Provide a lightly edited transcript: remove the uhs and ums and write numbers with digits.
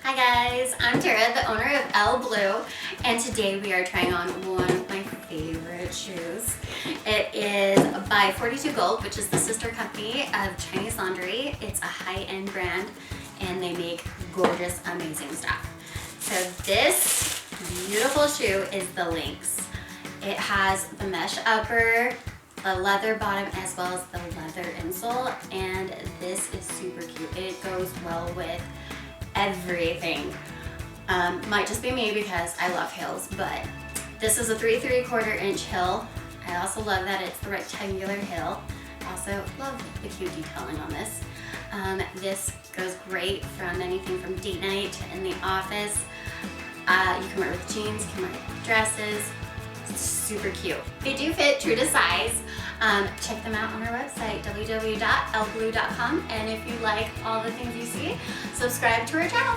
Hi guys, I'm Tara, the owner of Elle, Bleu, and today we are trying on one of my favorite shoes. It is by 42 Gold, which is the sister company of Chinese Laundry. It's a high-end brand and they make gorgeous, amazing stuff. So this beautiful shoe is the Linx. It has the mesh upper, the leather bottom, as well as the leather insole, and this is super cute. It goes well with everything. Might just be me because I love heels, but this is a 3 3/4 inch heel. I also love that it's the rectangular heel. Also love the cute detailing on this. This goes great from anything from date night to in the office. You can wear it with jeans, you can wear it with dresses. It's super cute. They do fit true to size. Check them out on our website, www.ellebleu.com, and if you like all the things you see, subscribe to our channel.